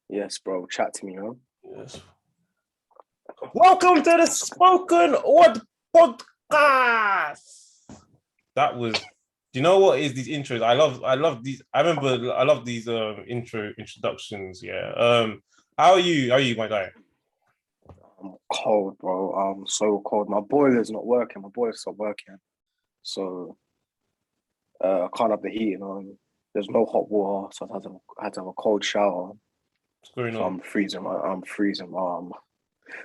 Yes, bro. Chat to me, man. Yes. Welcome to the Spoken Word Podcast. That was. Do you know what is these intros? I love these. I love these introductions. Yeah. How are you? How are you, my guy? I'm cold, bro. I'm so cold. My boiler's not working. My boiler stopped working, so I can't have the heating on. There's no hot water, so I had to have a cold shower. What's going So on? I'm freezing. I'm freezing.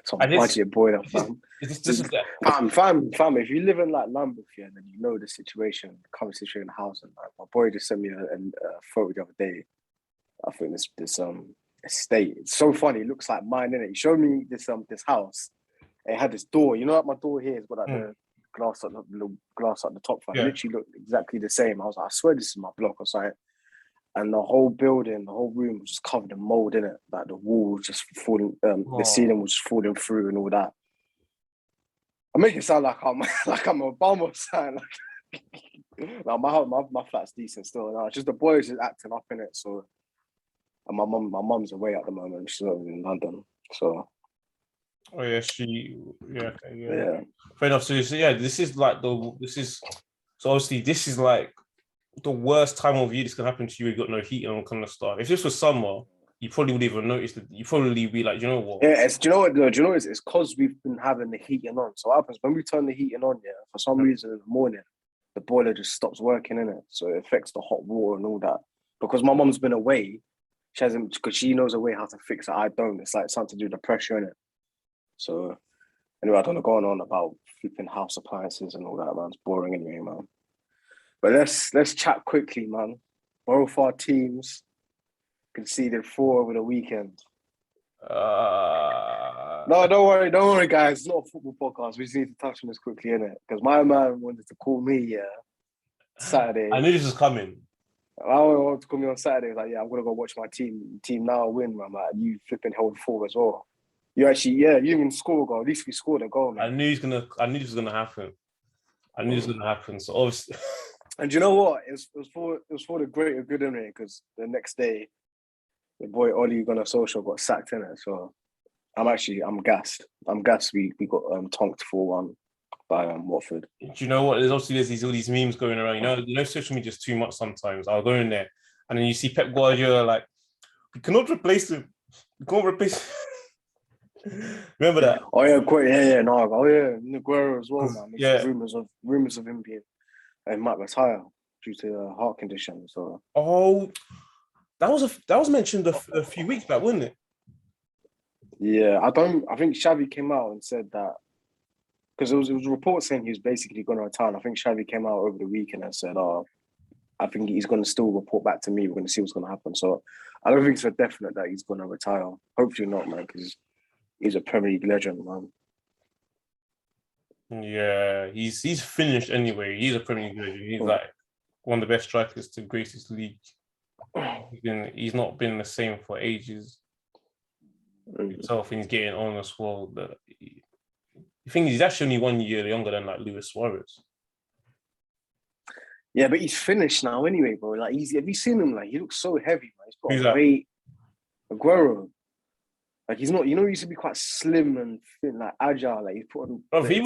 Some And this, budget boiler, this, fam. this is that. Fam. If you live in like Lambeth, yeah, then you know the situation, the current situation in the house. And like, my boy just sent me a photo the other day. I think this estate. It's so funny. It looks like mine, innit? He showed me this house. It had this door. You know, like my door here has got like the glass at the little glass at the top. It Yeah. literally looked exactly the same. I was like, I swear this is my block or something. And the whole building, the whole room was just covered in mold in it. Like the wall was just falling, the ceiling was just falling through and all that. I make it sound like I'm a bum or something. Like my flat's decent still. No, it's just the boys is acting up in it. So, and my mum's away at the moment. She's over in London. So Oh yeah, yeah, okay, yeah. yeah. Fair enough. So yeah, so obviously this is like the worst time of year this can happen to you. You got no heat and all kind of stuff. If this was summer, you probably would even notice that. You probably be like, you know what? Yeah, do you know what? Do you know it's because we've been having the heating on. So what happens when we turn the heating on? Yeah, for some reason in the morning, the boiler just stops working in it, so it affects the hot water and all that. Because my mum's been away, she hasn't because she knows a way how to fix it. I don't. It's like something to do with the pressure in it. So anyway, I don't know going on about flipping house appliances and all that, man. It's boring anyway, man. But let's chat quickly, man. Both our teams conceded 4 over the weekend. No, don't worry, guys. It's not a football podcast. We just need to touch on this quickly, innit? Because my man wanted to call me, Saturday. I knew this was coming. I wanted to call me on Saturday. He was like, yeah, I'm gonna go watch my team now win, man. Like, you flipping held 4 as well. You actually, you didn't even score a goal. At least we scored a goal, man. I knew this was gonna happen. I knew this was gonna happen. So obviously. And you know what? It was for the greater good in it, because the next day, the boy Oli Gunnar Social got sacked in it. So I'm gassed. I'm gassed. We got tonked 4-1 by Watford. Do you know what? There's all these memes going around. You know, social media is too much sometimes. I'll go in there, and then you see Pep Guardiola like, we cannot replace him. We can't replace. Remember that? Oh yeah, no. Oh yeah, Aguero as well, man. Yeah. Rumors of him being might retire due to a heart condition. So that was mentioned a few weeks back, wasn't it? Yeah, I think Xavi came out and said that because it was a report saying he was basically going to retire. And I think Xavi came out over the weekend and said, I think he's going to still report back to me. We're going to see what's going to happen. So I don't think it's for definite that he's going to retire. Hopefully not, man, because he's a Premier League legend, man. Yeah, he's finished anyway. He's a Premier League legend. He's like one of the best strikers to grace this league. He's not been the same for ages. Himself, and he's getting on as well. The thing is, he's actually only 1 year younger than like Luis Suarez. Yeah, but he's finished now anyway, bro. Like, have you seen him? Like, he looks so heavy, man. He's got weight. Aguero. Like, he's not. You know, he used to be quite slim and thin, like agile. Like, he's put on. Bro, he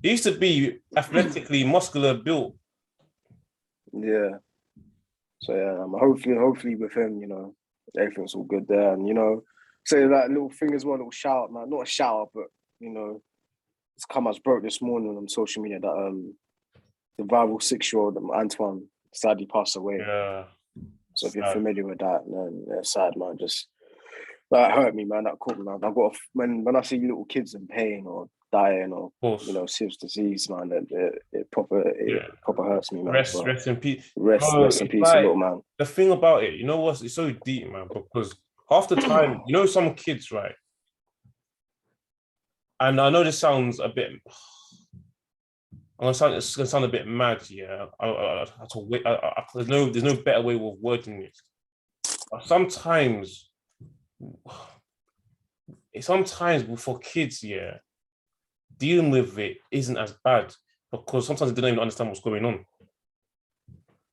used to be athletically muscular built. Yeah. So yeah, hopefully with him, you know, everything's all good there, and you know, say that little thing as well, little shout out, man. Not a shout out, but you know, it's come as broke this morning on social media that the rival 6-year-old Antoine sadly passed away. Yeah. So if you're familiar with that, then yeah, sad, man. Just that hurt me, man. That caught me, man. I've got when I see little kids in pain or dying or you know serious disease, man, it proper hurts me, man. Rest in peace. Rest in peace, like, little man. The thing about it, you know what? It's so deep, man, because half the time, you know, some kids, right? And I know this sounds a bit. It's gonna sound a bit mad, yeah. There's no better way of wording it. But sometimes for kids, yeah, dealing with it isn't as bad because sometimes they don't even understand what's going on.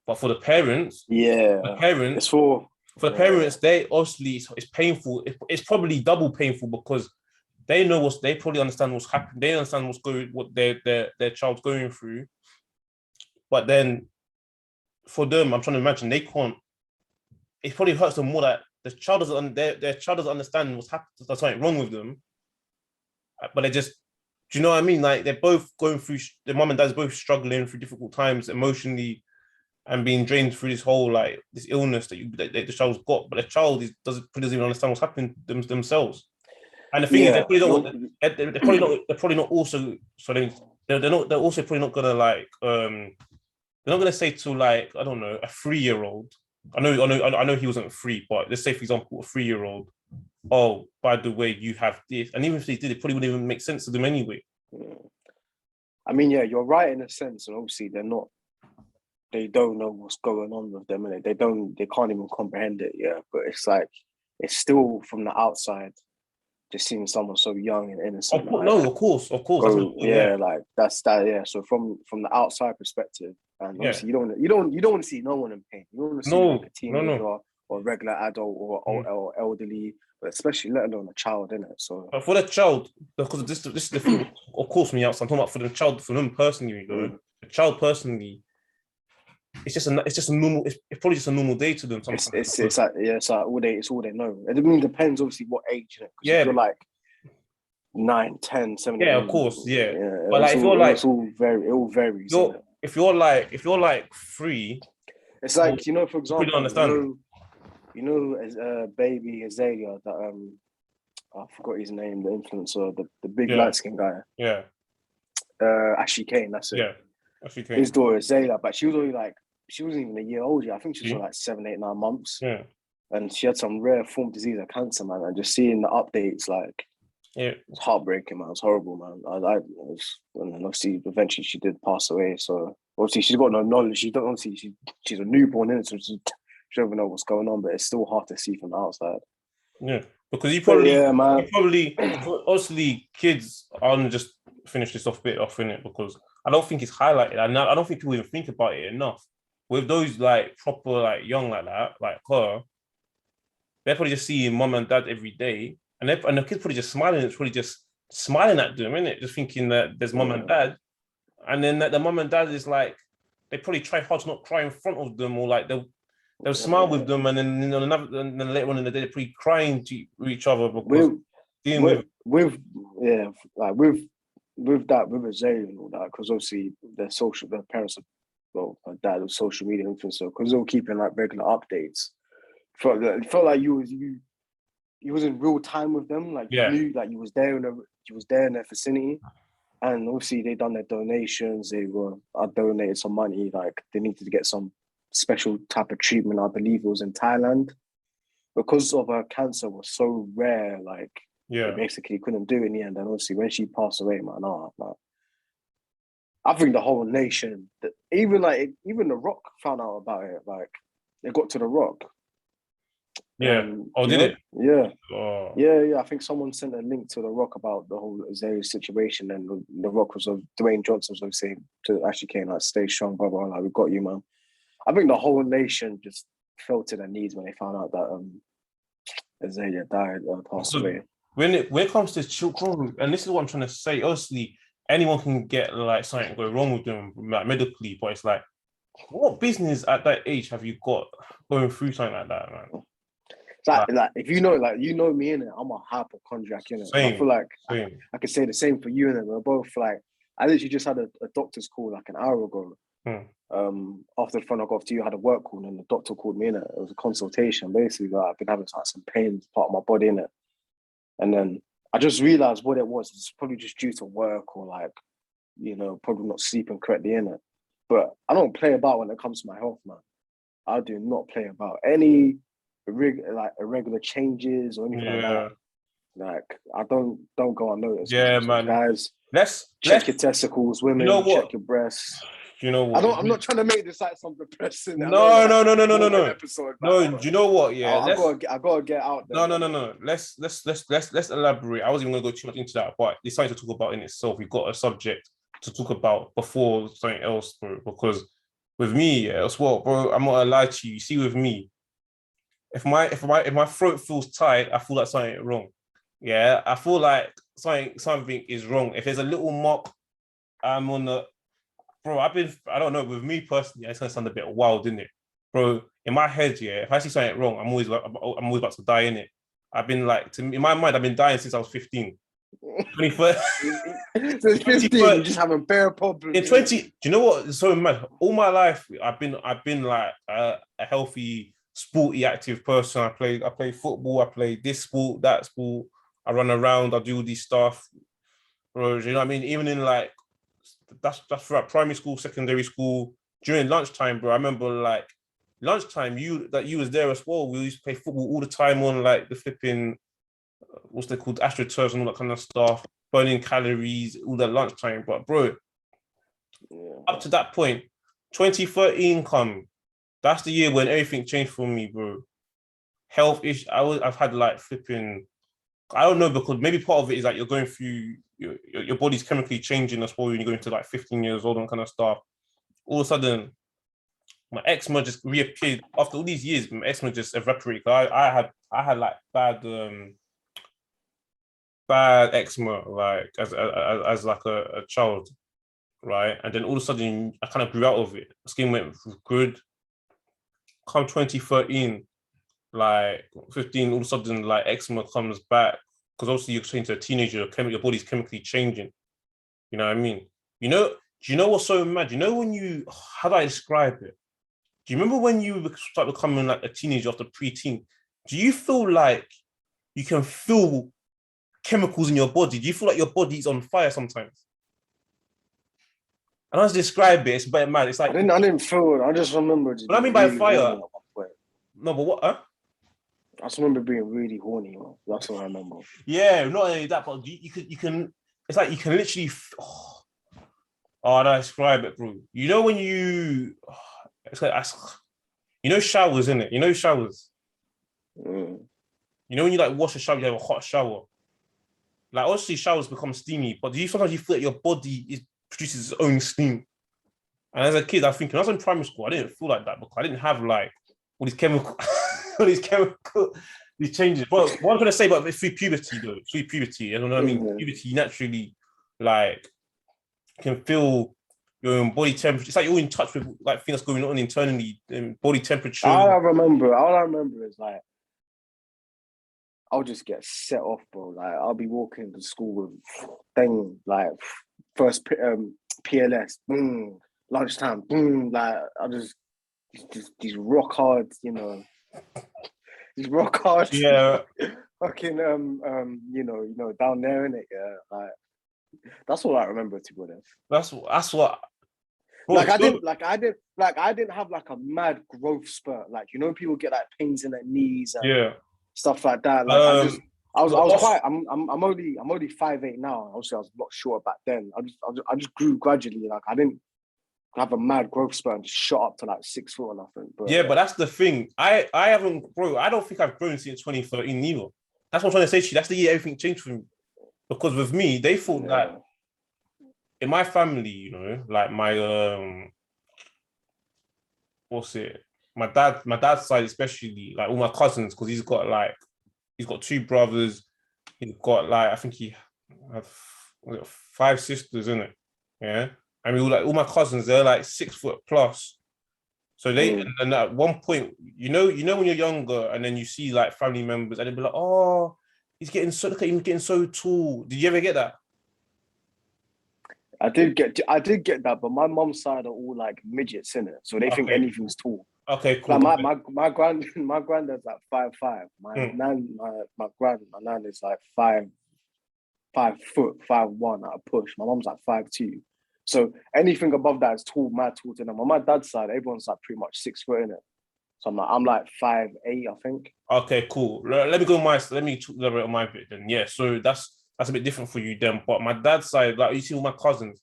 But for the parents, it's for For the parents, they obviously it's painful. It's probably double painful because they probably understand what's happening. They understand what their child's going through. But then for them, I'm trying to imagine they can't. It probably hurts them more that the child doesn't their child doesn't understand what's happening. There's something wrong with them, but they just. Do you know what I mean? Like they're both going through. Their mom and dad's both struggling through difficult times emotionally, and being drained through this whole like this illness that the child's got. But the child doesn't even understand what's happening themselves. And the thing is, they're probably not also. So they're not. They're also probably not gonna like. They're not gonna say to like I don't know a 3-year-old. I know he wasn't 3, but let's say for example a 3-year-old. Oh, by the way, you have this, and even if they did, it probably wouldn't even make sense to them anyway. I mean, yeah, you're right in a sense, and obviously they don't know what's going on with them, and they can't even comprehend it. Yeah, but it's like it's still from the outside. Just seeing someone so young and innocent. Of course. Like that's that. Yeah. So from the outside perspective, and obviously you don't want to see no one in pain. You don't want to see like a teenager or a regular adult or elderly, but especially let alone a child in it. So for the child, because this is the thing. Of course, me out. I'm talking about for the child, for them personally. The child personally. It's just a normal. It's probably just a normal day to them. It's like all they know. It depends obviously what age. If you're like 9, 10, 7. Yeah, of course, yeah. But like if you're like, it all varies. If you're like 3, it's like for example, understand. As baby Azalea that I forgot his name, the influencer, the big light skinned guy. Yeah. Ashley Kane, that's it. Yeah. Ashley Kane. His daughter Azalea, but she was only like. She wasn't even a year old yet. I think she was like 7, 8, 9 months. Yeah. And she had some rare form of disease of cancer, man. And just seeing the updates, like, it's heartbreaking, man. It's horrible, man. And then obviously, eventually she did pass away. So obviously, she's got no knowledge. She's a newborn, innit? So she doesn't even know what's going on, but it's still hard to see from the outside. Yeah. Because obviously, kids aren't just finish this off in it because I don't think it's highlighted. I don't think people even think about it enough. With those like proper like young like that, like her, they're probably just seeing mom and dad every day, and the kids probably just smiling. It's probably just smiling at them, isn't it? Just thinking that there's mom and dad, and then that the mom and dad is like they probably try hard to not cry in front of them, or like they'll smile with them, and then and then later on in the day they're probably crying to each other because with Azalea and all that, because obviously their parents are. Well, my dad was social media influencer because they were keeping like regular updates. It felt like you was in real time with them. Like you knew, like you was there in their vicinity, and obviously they done their donations. I donated some money. Like they needed to get some special type of treatment. I believe it was in Thailand because of her cancer was so rare. Like they basically couldn't do it in the end. And obviously when she passed away, man, I think the whole nation, even The Rock found out about it. Like, it got to The Rock. Yeah. Did it? Yeah. Oh. Yeah. I think someone sent a link to The Rock about the whole Azalea situation, and The Rock Dwayne Johnson was saying to Ashley Kane, like, stay strong, blah, blah, blah, we got you, man. I think the whole nation just fell to their knees when they found out that Azalea died or passed away. When it comes to children, and this is what I'm trying to say, obviously, anyone can get like something go wrong with them like medically, but it's like, what business at that age have you got going through something like that, man? Like if you know me in it, I'm a hypochondriac in it. I feel like I could say the same for you in it. We're both like, I literally just had a doctor's call like an hour ago. After the phone I got off to you, I had a work call, and the doctor called me in it. It was a consultation. Basically, like, I've been having like some pain part of my body in it, and then I just realized what it was. It's probably just due to work or like, probably not sleeping correctly in it. But I don't play about when it comes to my health, man. I do not play about any irregular changes or anything like that. Like, I don't go unnoticed. Yeah, man. Guys, check your testicles, women. Check your breasts. You know what? I'm not trying to make this like some depressing. No. Episode, no, do you know what? Yeah, I gotta get out there. No. Let's elaborate. I wasn't even gonna go too much into that, but it's something to talk about in itself. We've got a subject to talk about before something else, bro. Because with me, as well, bro, I'm not gonna lie to you. You see, with me, if my throat feels tight, I feel like something ain't wrong. Yeah, I feel like something is wrong. If there's a little mark, I'm on the bro. I don't know. With me personally, it's gonna sound a bit wild, isn't it, bro? In my head, yeah, if I see something wrong, I'm always about to die in it. I've been like, in my mind, I've been dying since I was 15. 21st, So it's 15, you just have a bare problem. in 20, do you know what? It's so mad. All my life, I've been like a healthy, sporty, active person. I play football. I play this sport, that sport. I run around. I do all these stuff, bro. You know what I mean? Even in like that's throughout primary school, secondary school, during lunchtime, bro. I remember like lunchtime, you was there as well. We used to play football all the time on like the flipping what's they called astroturfs and all that kind of stuff, burning calories, all that lunchtime. But bro, up to that point, 2013 come. That's the year when everything changed for me, bro. Health issue. I've had like flipping. I don't know because maybe part of it is like you're going through your body's chemically changing as well when you're going to like 15 years old and kind of stuff. All of a sudden, my eczema just reappeared after all these years. My eczema just evaporated. I had like bad eczema like as like a child, right? And then all of a sudden I kind of grew out of it. Skin went good. Come 2013, like 15, all of a sudden like eczema comes back because obviously you're saying to a teenager, your body's chemically changing. You know what I mean? Do you know what's so mad? You know when how do I describe it? Do you remember when you start becoming like a teenager after preteen? Do you feel like you can feel chemicals in your body? Do you feel like your body's on fire sometimes? I don't describe it. It's but man, it's like I didn't feel it. I just remember. What I mean by fire. No, but what? Huh? I just remember being really horny. Man. That's what I remember. Yeah, not only that, but you can. It's like you can literally. I don't describe it, bro. You know when it's like showers, isn't it? You know showers. Mm. You know when you like wash a shower, you have a hot shower. Like obviously showers become steamy, but sometimes you feel like your body produces its own steam. And as a kid, I think when I was in primary school, I didn't feel like that because I didn't have like all these these changes. But what I'm trying to say about through puberty, though, you know what I mean? Mm-hmm. Puberty naturally like can feel your own body temperature. It's like you're in touch with like things going on internally, body temperature. All I remember is like I'll just get set off, bro. Like I'll be walking to school with like first PLS, boom, lunchtime, boom. Like I just these rock hard, you know, these rock hard, yeah, fucking you know, down there in it, yeah. Like that's all I remember, to be honest. That's what. Bro, like I didn't have like a mad growth spurt. Like you know, people get like pains in their knees and stuff like that. Like I'm only 5'8" now. Obviously, I was a lot shorter back then. I just grew gradually. Like I didn't have a mad growth spurt and just shot up to like 6 foot or nothing. But yeah, but that's the thing. I haven't, bro. I don't think I've grown since 2013 either. That's what I'm trying to say to you. That's the year everything changed for me. Because with me, they thought that in my family, you know, like my what's it? My dad's side especially, like all my cousins, because he's got 2 brothers. He's got like I think he had 5 sisters, isn't it? Yeah. I mean, all my cousins, they're like 6 foot plus. So and at one point, you know when you're younger and then you see like family members and they'll be like, oh, look at him getting so tall. Did you ever get that? I did get that, but my mom's side are all like midgets in it, so they think anything's tall. Okay, cool. Like my granddad's like 5'5". My nan is like 5 foot, 5'1" at a push. My mom's like 5'2". So anything above that is tall, mad tall to them. On my dad's side, everyone's like pretty much 6 foot in it. So I'm like 5'8", I think. Okay, cool. Let me elaborate on my bit then. Yeah, so that's a bit different for you then. But my dad's side, like you see all my cousins,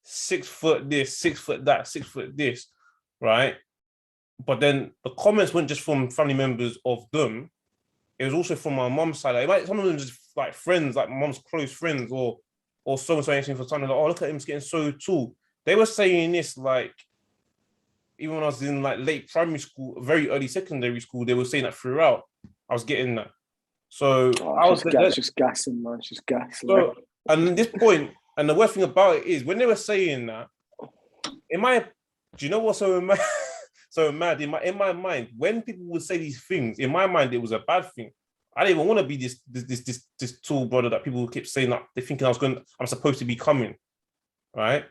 6 foot this, 6 foot that, 6 foot this, right? But then the comments weren't just from family members of them. It was also from my mom's side. Like, some of them just like friends, like my mom's close friends, or someone saying anything for something like, oh, look at him getting so tall. They were saying this like even when I was in like late primary school, very early secondary school, they were saying that throughout. I was getting that. So I was she's gassing, man. She's gassing. so, and at this point, and the worst thing about it is when they were saying that, do you know what's so mad? So mad in my mind, when people would say these things, in my mind, it was a bad thing. I didn't even want to be this tall brother that people keep saying that they're thinking I'm supposed to be coming, right?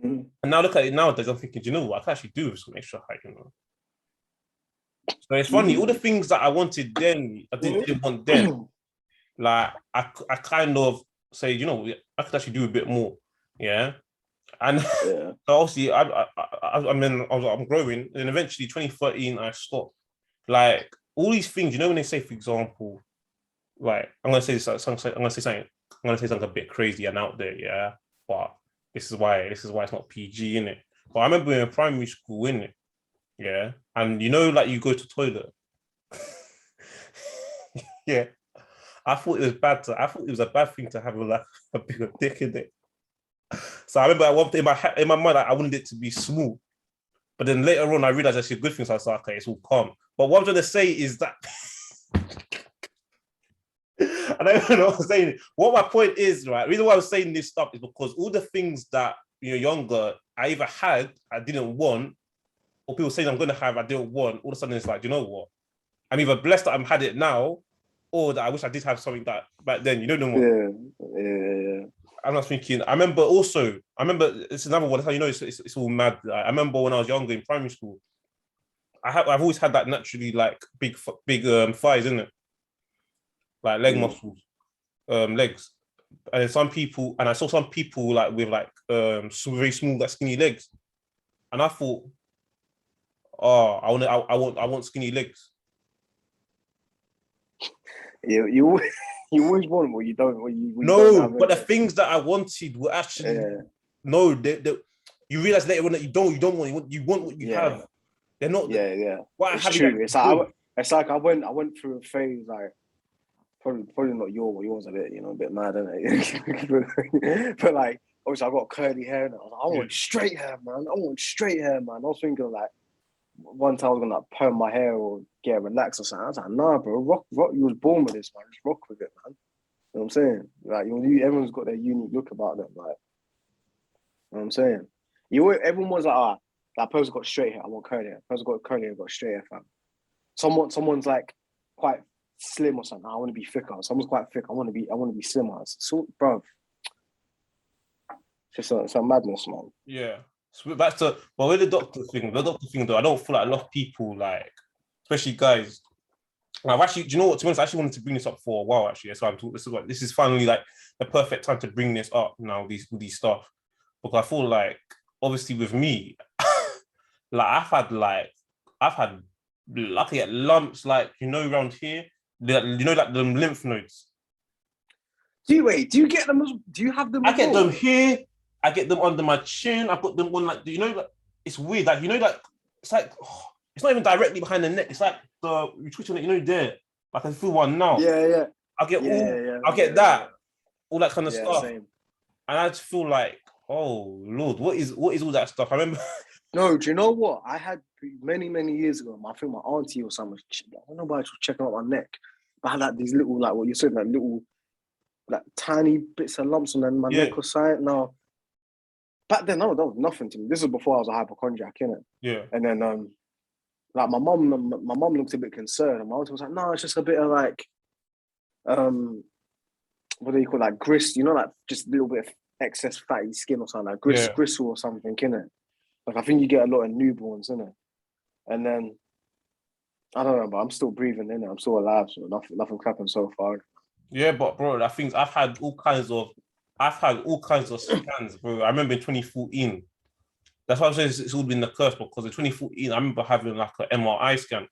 And now look at it nowadays, I'm thinking, do you know what? I can actually do with some extra height, you know. So it's funny, all the things that I wanted then, I didn't want then. Like I kind of say, you know, I could actually do a bit more, yeah. And so obviously, I'm growing, and eventually, 2013, I stopped. Like all these things, you know, when they say, for example, like I'm gonna say something a bit crazy and out there, yeah. But this is why it's not PG, innit? But I remember in primary school, innit? Yeah, and you know, like you go to toilet. Yeah, I thought it was a bad thing to have a bigger dick in it. So I remember in my mind, I wanted it to be small. But then later on, I realized that's a good thing. So I was like, okay, it's all calm. But what I'm trying to say is that I don't know what I'm saying. What my point is, right? The reason why I was saying this stuff is because all the things that you're younger, I either had, I didn't want, or people saying I'm going to have, I didn't want. All of a sudden, it's like, you know what? I'm either blessed that I'm had it now, or that I wish I did have something that back then. You don't know what? Yeah. I'm not thinking. I remember it's another one. That's how you know it's all mad. I remember when I was younger in primary school, I've always had that naturally like big thighs, isn't it? Like leg muscles, legs. And I saw some people like with like very small, like skinny legs, and I thought, oh, I want skinny legs. You always want what you don't. What you no, don't have, but the things that I wanted were actually no. You realize later on that you don't want. You want what you have. They're not. Yeah. What it's true. It's like I went through a phase like probably not yours a bit, you know, a bit mad, isn't it? But like obviously I got curly hair and I want straight hair, man. I was thinking like one time I was gonna like perm my hair or get relaxed or something. I was like, nah, bro, rock. You was born with this, man. Just rock with it, man. You know what I'm saying? Like, everyone's got their unique look about them. Like, you know what I'm saying? Everyone was like, that person got straight hair. I want curly hair. Person got curly hair, got straight hair, fam. Someone's like quite slim or something. I want to be thicker. Someone's quite thick. I want to be slimmer. So, bro, it's just a madness, man. Yeah. So back to with the doctor thing though, I don't feel like a lot of people like, especially guys. I've actually, do you know what? To be honest, I actually wanted to bring this up for a while. Actually, that's why I'm talking. This is finally like the perfect time to bring this up now. These stuff, because I feel like obviously with me, like I've had lucky at lumps, like around here, like the lymph nodes. Do you get them? Do you have them? I get them here. I get them under my chin. I put them on like like it's weird. Like like it's like it's not even directly behind the neck. It's like you twitch on it. There. I can feel one now. Yeah. I get that, all that kind of stuff, same. and I just feel like, oh Lord, what is all that stuff? I remember. No, do you know what? I had many years ago. I think my auntie or someone. I don't know why she was checking out my neck. But I had like these little, like what you said, like little, like tiny bits of lumps on my neck or something. Now, back then, no, that was nothing to me. This was before I was a hypochondriac, innit? Yeah. And then, like my mum looked a bit concerned, and my auntie was like, "No, it's just a bit of like, what do you call like grist? Like just a little bit of excess fatty skin or something, like gristle or something, innit? Like I think you get a lot of newborns, innit? And then I don't know, but I'm still breathing, innit? I'm still alive, so nothing's happened so far. Yeah, but bro, I think I've had all kinds of scans, bro. I remember in 2014. That's why I'm saying it's all been the curse, because in 2014, I remember having like an MRI scan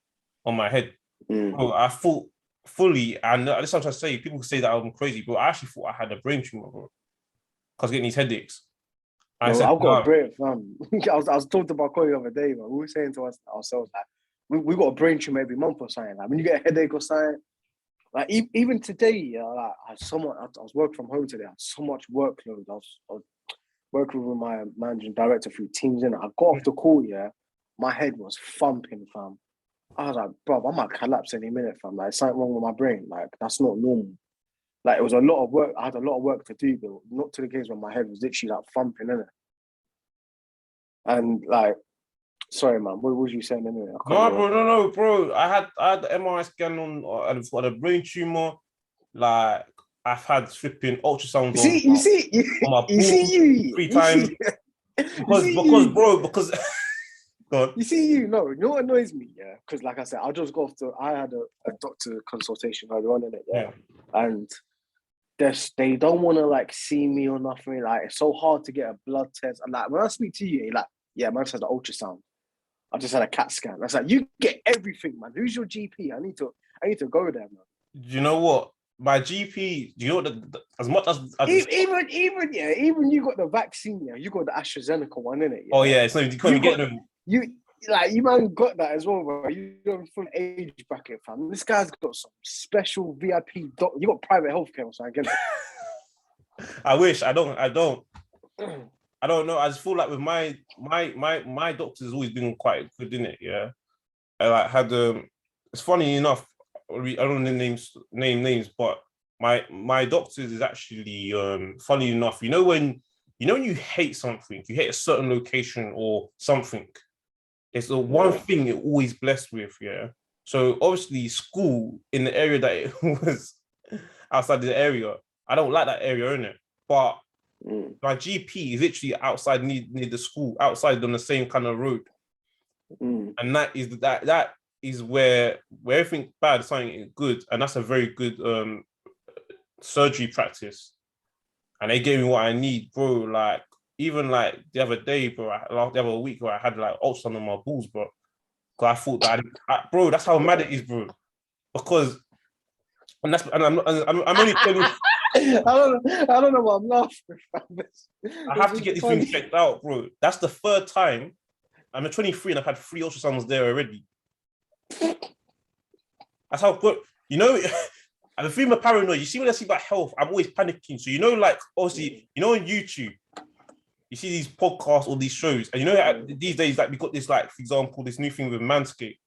on my head. Bro, I thought fully, and this is what I'm trying to say. People say that I'm crazy, but I actually thought I had a brain tumor, bro. Because getting these headaches. I've got a brain, fam. I was talking about Corey the other day, man. We were saying to ourselves like, we got a brain tumor every month or something. Like when you get a headache or something, like even today, like I was working from home today. I had so much workload. I was working with my managing director through Teams. I got off the call, my head was thumping, fam. I was like, bro, I might collapse any minute, fam. Like, something wrong with my brain. Like, that's not normal. Like, it was a lot of work. I had a lot of work to do, but not to the case where my head was literally like thumping in it. And like, sorry, man, what was you saying anyway? No, bro. I had the MRI scan on for the brain tumor. Like, I've had flipping ultrasounds on my balls 3 times. Because God. No, you know what annoys me, yeah? Because like I said, I just got off I had a doctor consultation earlier on in it, yeah. And they don't want to like see me or nothing. Like, it's so hard to get a blood test. And like, when I speak to you, you're like, yeah, man, just had an ultrasound. I just had a CAT scan. I was like, you get everything, man. Who's your GP? I need to go there, man. Do you know what? My GP, do you know what? As much as even you got the vaccine, yeah. You got the AstraZeneca one, innit? Yeah? Oh yeah, so you can't get them. You man got that as well, bro. You don't full age bracket, fam. This guy's got some special VIP. You got private healthcare or something. I wish. I don't. I don't know. I just feel like with my doctor's always been quite good in it. Yeah, I like had It's funny enough. I don't name names, but my doctor's is actually funny enough. You know when you hate something, you hate a certain location or something. It's the one thing you're always blessed with, yeah. So obviously, school in the area that it was outside the area, I don't like that area, innit? But my GP is literally outside near the school, outside on the same kind of road, and that is where everything bad is something good, and that's a very good surgery practice, and they gave me what I need, bro. Like. Even like the other day, bro, the other week where I had like ultrasound on my balls, bro. Because I thought that, bro, that's how mad it is, bro. Because, I'm only telling you. I don't know what I'm laughing. I have to get these things checked out, bro. That's the third time. I'm 23 and I've had 3 ultrasounds there already. That's how good, you know. I'm feeling paranoid. You see when I see about health, I'm always panicking. So like obviously, on YouTube. You see these podcasts or these shows, and these days, like we got this, like for example, this new thing with Manscaped.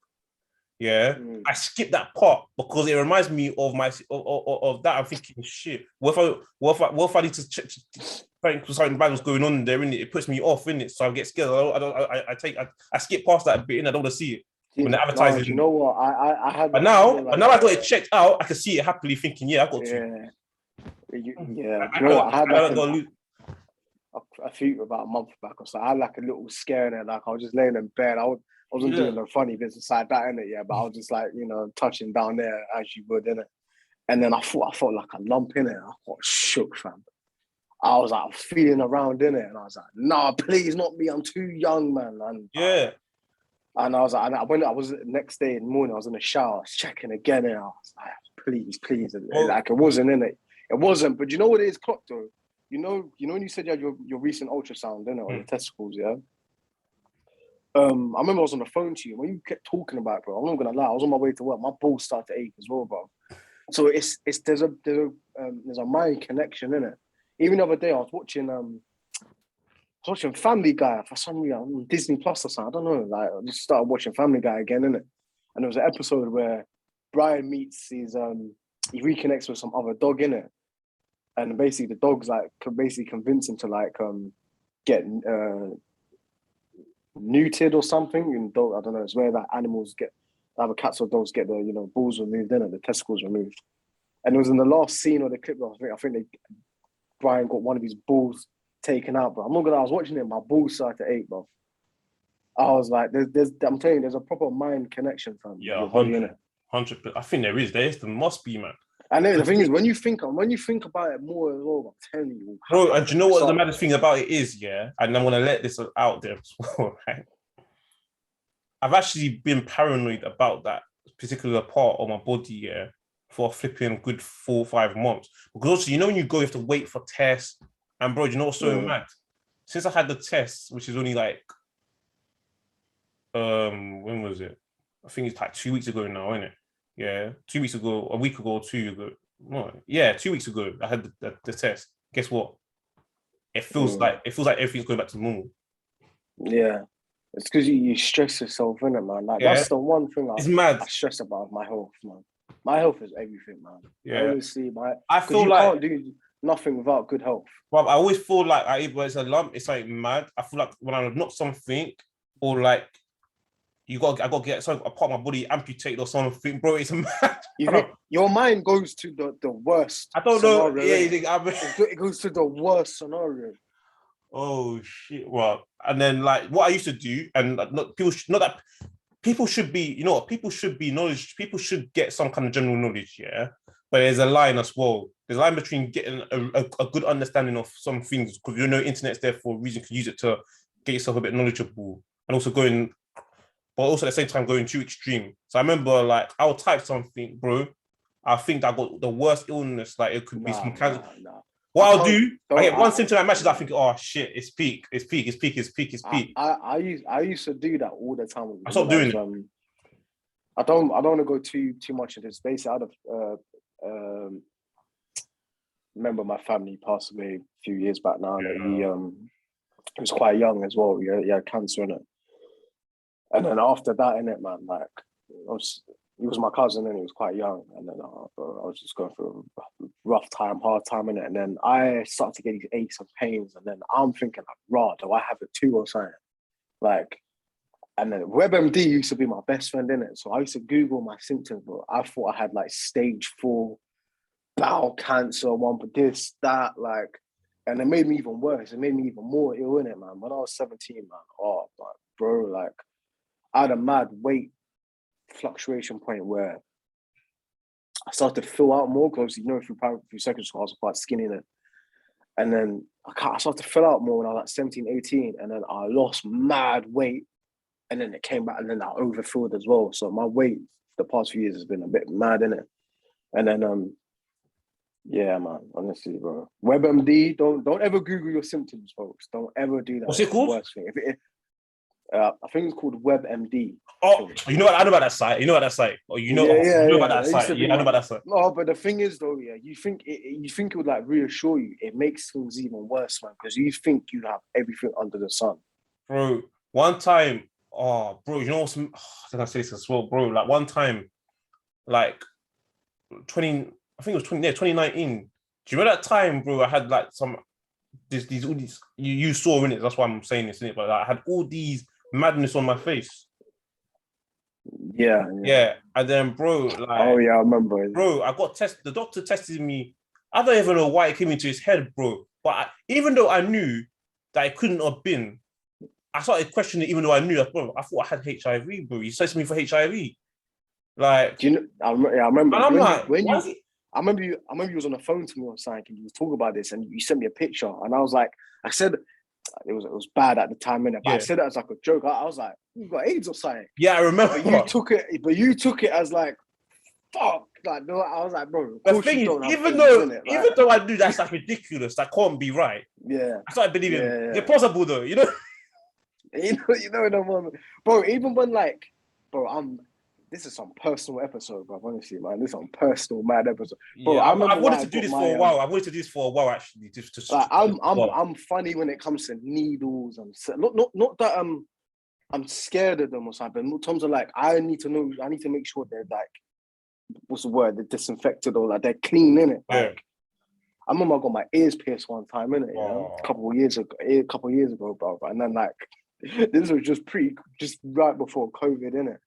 Yeah, I skip that part because it reminds me of of that. I'm thinking, shit. What if I need to check something bad was going on there? It puts me off, innit? So I get scared. I skip past that bit, and I don't want to see it when the advertising. You know what? I had. But now I got it checked out. I can see it happily, thinking, yeah, I got to. Yeah. You know what? I had a few about a month back or so. I had like a little scare in it. Like I was just laying in bed. I wasn't doing the funny business like that in it, yeah. But I was just like, touching down there as you would in it. And then I felt like a lump in it. I got shook, fam. I was like feeling around in it, and I was like, "Nah, please, not me. I'm too young, man." And I was like, when I was the next day in the morning, I was in the shower, I was checking again, and I was like, please. And like it wasn't in it. It wasn't. But you know what it is, clock though. You know when you said you had your recent ultrasound, didn't it, on your testicles, yeah? I remember I was on the phone to you when you kept talking about it, bro. I'm not gonna lie, I was on my way to work. My balls started to ache as well, bro. So there's a mind connection in it. Even the other day, I was watching Family Guy for some reason on Disney Plus or something. I don't know. Like I just started watching Family Guy again, innit? And there was an episode where Brian meets he reconnects with some other dog, innit? And basically the dog's like basically convince him to like get neutered or something. And dog, I don't know, it's where that animals get, either cats or dogs get the balls removed in it, the testicles removed. And it was in the last scene of the clip. I think Brian got one of his balls taken out, bro. I'm not gonna. I was watching it, my balls started to ache, bro. I was like, I'm telling you, there's a proper mind connection from your body, innit? 100%. I think there is. There must be, man. And then the thing is, when you think about it more as well, I'm telling you, bro. And do you know what the maddest thing about it is? Yeah, and I'm gonna let this out there as well, right? I've actually been paranoid about that particular part of my body, yeah, for a flipping good 4 or 5 months. Because also, when you go, you have to wait for tests. And bro, you know what's so mad? Since I had the test, which is only like, when was it? I think it's like 2 weeks ago now, isn't it? Yeah, 2 weeks ago, a week ago, or 2 ago. No, yeah, 2 weeks ago, I had the test. Guess what? It feels like everything's going back to normal. Yeah. It's because you stress yourself in it, man. Like Yeah, that's the one thing it's mad. I stress about my health, man. My health is everything, man. Yeah, Honestly, I because feel you like, can't do nothing without good health. but I always feel like either it's a lump, it's like mad. I feel like when I knock something, or like I got to get some a part of my body amputated or something, bro. It's mad. You think your mind goes to the worst I don't know. scenario. Yeah, It goes to the worst scenario. oh shit! Well, and then like what I used to do, and not people, not that people should be, you know, what people should be knowledge. People should get some kind of general knowledge, yeah. But there's a line as well. There's a line between getting a good understanding of some things because you know internet's there for a reason. You can use it to get yourself a bit knowledgeable, and also going, but also at the same time going too extreme. So I remember like I'll type something, bro. I think I got the worst illness. Like it could be some cancer. Nah. What I'll do, I get one symptom that matches. I think, oh shit, it's peak. I used to do that all the time. I stopped doing it. I don't want to go too much into space. I'd have remember my family passed away a few years back now. Yeah. He was quite young as well. He had cancer in it. And then after that, in it, man, like he was my cousin and he was quite young. And then I was just going through a rough time, hard time in it. And then I started to get these aches and pains. And then I'm thinking, like, rah, do I have it too or something? Like, and then WebMD used to be my best friend in it. So I used to Google my symptoms, but I thought I had like stage 4 bowel cancer, one, but this, that, like, and it made me even worse. It made me even more ill in it, man. When I was 17, man, oh, like, bro, like, I had a mad weight fluctuation point where I started to fill out more because, you know, through secondary school, I was quite skinny then. And then I started to fill out more when I was like 17, 18, and then I lost mad weight, and then it came back, and then I overfilled as well. So my weight the past few years has been a bit mad, innit? And then, yeah, man, honestly, bro. WebMD, don't ever Google your symptoms, folks. Don't ever do that. What's it called? Worst thing. I think it's called WebMD. Oh, you know what? I know about that site. You know about that site. Or you know, about that site. Yeah, I know about that site. No, but the thing is, though, yeah, you think it would like reassure you. It makes things even worse, man, because you think you have everything under the sun. Bro, one time, oh, bro, you know what's? Oh, did I say this as well, bro? Like one time, like 20, I think it was 2019. Do you remember that time, bro? I had like all these you saw in it. That's why I'm saying this in it. But like, I had all these madness on my face. Yeah. And then, bro, like, oh yeah, I remember. Bro, I got tested. The doctor tested me. I don't even know why it came into his head, bro. But even though I knew that it couldn't have been, I started questioning it. Even though I knew, I thought I had HIV, bro. He tested me for HIV. Like, do you know? I remember. And I'm I remember you was on the phone to me or something, and you was talking about this, and you sent me a picture, and I said it was bad at the time, innit? But I said it as like a joke. I was like, "You got AIDS or something?" Yeah, I remember. But you took it as like, "Fuck!" Like, no, I was like, "Bro." The thing is, even though I knew that's like ridiculous, that can't be right. Yeah, I started believing it's possible though. You know. You know, in the moment, bro. Even when like, bro, this is some personal episode, bro. Honestly, man, this is some personal mad episode. Bro, yeah, I wanted to do this for a while. I wanted to do this for a while, actually. Like, I'm funny when it comes to needles and not that I'm scared of them or something. In terms of like, I need to make sure they're like, what's the word? They're disinfected or like they're clean, innit? Like, I remember I got my ears pierced one time, innit? A couple of years ago, bro. And then like, this was just right before COVID, innit?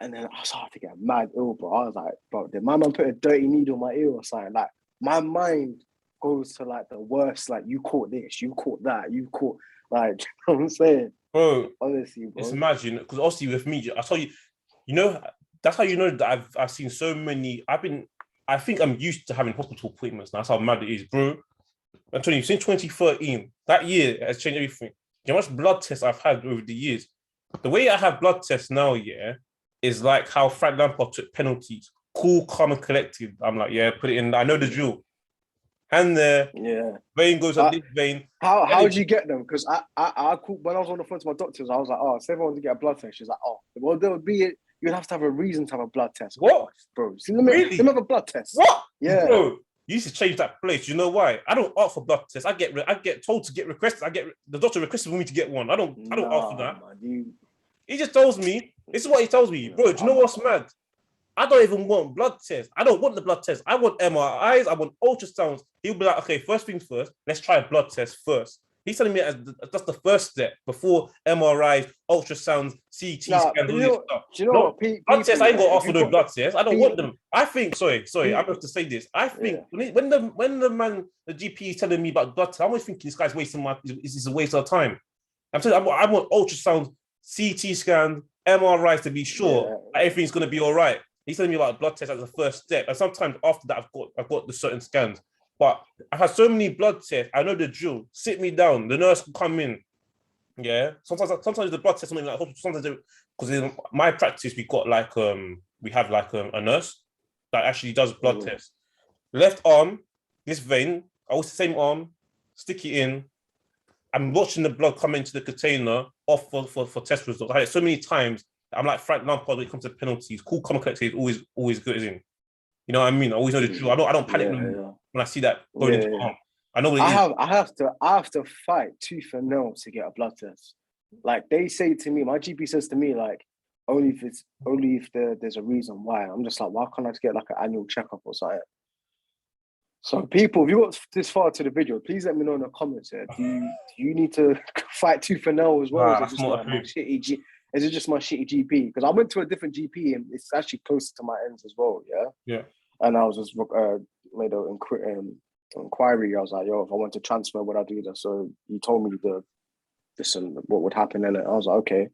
And then I started to get mad ill, bro. I was like, bro, did my man put a dirty needle in my ear or something? Like, my mind goes to like the worst, like, you caught this, you caught that, you caught, like, you know what I'm saying? Bro, honestly, bro. Just imagine, because obviously with me, I tell you, you know, that's how you know that I've seen so many, I think I'm used to having hospital appointments now. That's how mad it is, bro. I'm telling you, since 2013, that year has changed everything. You know how much blood tests I've had over the years? The way I have blood tests now, is like how Frank Lampard took penalties. Cool, calm, and collected. I'm like, yeah, put it in. I know the drill. And vein goes up this vein. How did you get them? Because I when I was on the phone to my doctors, I was like, oh, if everyone wants to get a blood test, she's like, oh, well, there would be you'd have to have a reason to have a blood test. What, bro? See, let me have a blood test. What? Yeah, bro. You used to change that place. You know why? I don't ask for blood tests. I get told to get requested. The doctor requested for me to get one. I don't ask for that. Man, He just tells me. This is what he tells me, bro. Do you know what's mad? I don't even want blood tests. I don't want the blood test. I want MRIs. I want ultrasounds. He'll be like, okay, first things first. Let's try a blood test first. He's telling me that's the first step before MRIs, ultrasounds, CT scans, all this stuff. Do you know what? Blood tests, I ain't got to ask for no blood tests. I don't want them. I think, sorry, I have to say this. I think when the GP is telling me about blood tests, I'm always thinking this guy's wasting it's a waste of time. I'm telling you, I want ultrasounds, CT scans, MRIs to be sure that everything's going to be all right. He's telling me about blood tests as the first step. And sometimes after that, I've got the certain scans. But I've had so many blood tests. I know the drill. Sit me down. The nurse will come in. Yeah. Sometimes the blood test something like sometimes because in my practice we have a nurse that actually does blood tests. Left arm, this vein, always the same arm, stick it in. I'm watching the blood come into the container off for test results. I had it so many times. I'm like Frank Lampard when it comes to penalties. Cool, calm, collected is always good, isn't it? You know what I mean? I always know the drill. I don't panic when I see that going into arm. I know what it is. I have to fight tooth and nail to get a blood test. Like they say to me, my GP says to me, like, only if there's a reason why. I'm just like, why can't I just get like an annual checkup or something? So people, if you got this far to the video, please let me know in the comments. Do you need to fight tooth and nail as well? Is it just my shitty GP? Because I went to a different GP and it's actually closer to my ends as well. Yeah. And I was just made an inquiry. I was like, yo, if I want to transfer, would I do this? So he told me what would happen in it. I was like, okay.